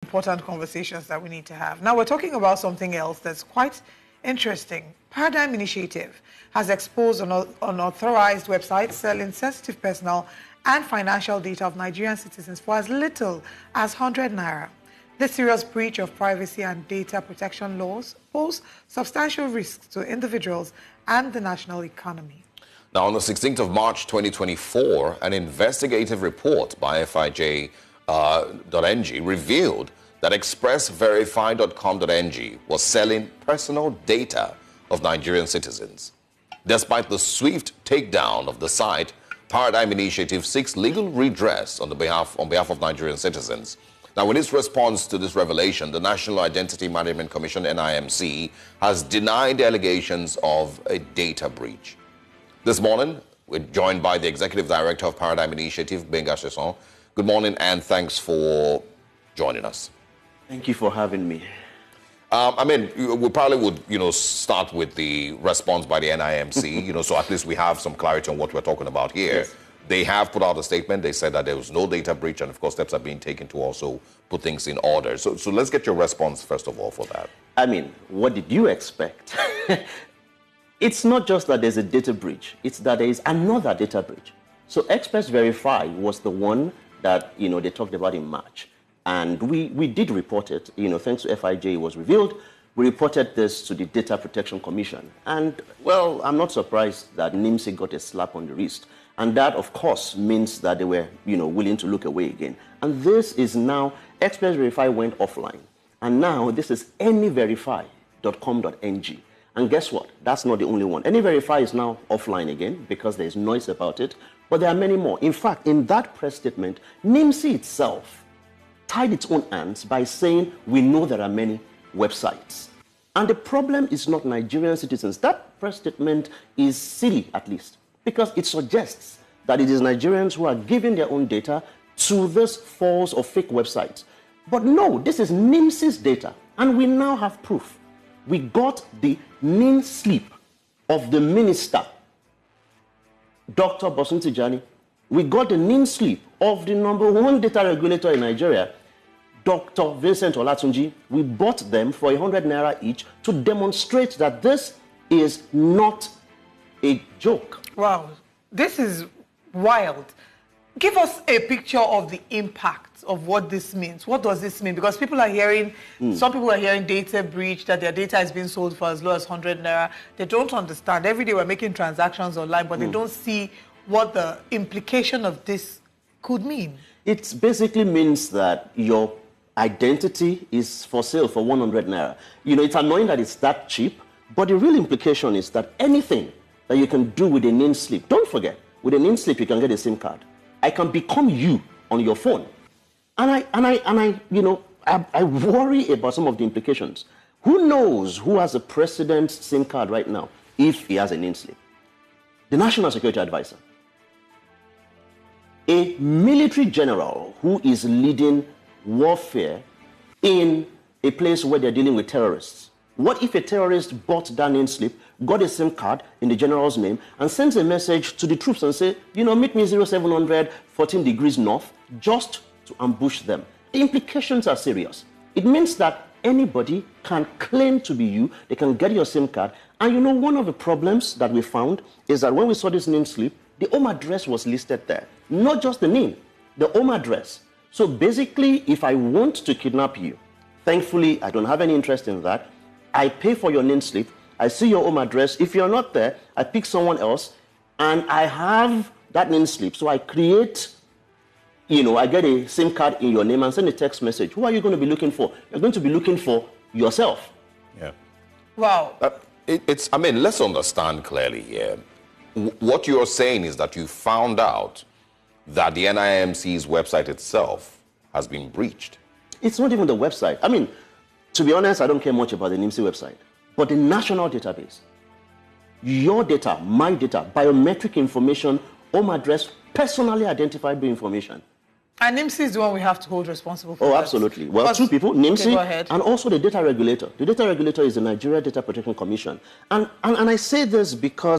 important conversations that we need to have. Now, we're talking about something else that's quite interesting. Paradigm Initiative has exposed unauthorized websites selling sensitive personal and financial data of Nigerian citizens for as little as 100 naira. This serious breach of privacy and data protection laws pose substantial risks to individuals and the national economy. Now, on the 16th of March 2024, an investigative report by FIJ.ng revealed that expressverify.com.ng was selling personal data of Nigerian citizens. Despite the swift takedown of the site, Paradigm Initiative seeks legal redress on behalf of Nigerian citizens. Now, in its response to this revelation, the National Identity Management Commission, NIMC, has denied the allegations of a data breach. This morning, we're joined by the Executive Director of Paradigm Initiative, Benga Sesson. Good morning, and thanks for joining us. Thank you for having me. We probably would, start with the response by the NIMC, so at least we have some clarity on what we're talking about here. Yes. They have put out a statement. They said that there was no data breach, and of course, steps are being taken to also put things in order. So let's get your response, first of all, for that. What did you expect? It's not just that there's a data breach. It's that there is another data breach. So Express Verify was the one that, they talked about in March. And we did report it, thanks to FIJ, it was revealed. We reported this to the Data Protection Commission. And, well, I'm not surprised that NIMC got a slap on the wrist. And that, of course, means that they were, willing to look away again. And this is now, Express Verify went offline. And now this is anyverify.com.ng. And guess what? That's not the only one. AnyVerify is now offline again because there's noise about it. But there are many more. In fact, in that press statement, NIMC itself tied its own hands by saying, we know there are many websites. And the problem is not Nigerian citizens. That press statement is silly, at least, because it suggests that it is Nigerians who are giving their own data to this false or fake websites. But no, this is NIMC's data, and we now have proof. We got the NIN slip of the minister, Dr. Bosun Tijani. We got the NIN slip of the #1 data regulator in Nigeria, Dr. Vincent Olatunji. We bought them for 100 naira each to demonstrate that this is not a joke. Wow, this is wild. Give us a picture of the impact of what this means. What does this mean? Because people are hearing, some people are hearing data breach, that their data is being sold for as low as 100 naira. They don't understand. Every day we're making transactions online, but they don't see what the implication of this could mean. It basically means that your identity is for sale for 100 naira. It's annoying that it's that cheap, but the real implication is that anything that you can do with a NIN slip, don't forget, with a NIN slip, you can get a SIM card. I can become you on your phone. And I worry about some of the implications. Who knows who has a president's SIM card right now if he has a NIN slip? The National Security Advisor. A military general who is leading warfare in a place where they're dealing with terrorists. What if a terrorist bought that NIN slip, got a SIM card in the general's name, and sends a message to the troops and say, meet me 0700, 14 degrees north, just to ambush them? The implications are serious. It means that anybody can claim to be you, they can get your SIM card. And one of the problems that we found is that when we saw this NIN slip, the home address was listed there. Not just the NIN, the home address. So basically, if I want to kidnap you, thankfully, I don't have any interest in that. I pay for your NIN slip. I see your home address. If you're not there, I pick someone else, and I have that NIN slip. So I create, I get a SIM card in your name and send a text message. Who are you going to be looking for? You're going to be looking for yourself. Yeah. Wow. Let's understand clearly here. What you're saying is that you found out that the NIMC's website itself has been breached. It's not even the website. To be honest, I don't care much about the NIMC website. But the national database, your data, my data, biometric information, home address, personally identifiable information. And NIMC is the one we have to hold responsible for. Oh, that. absolutely. Well, two people, NIMC and also the data regulator. The data regulator is the Nigeria Data Protection Commission. And I say this because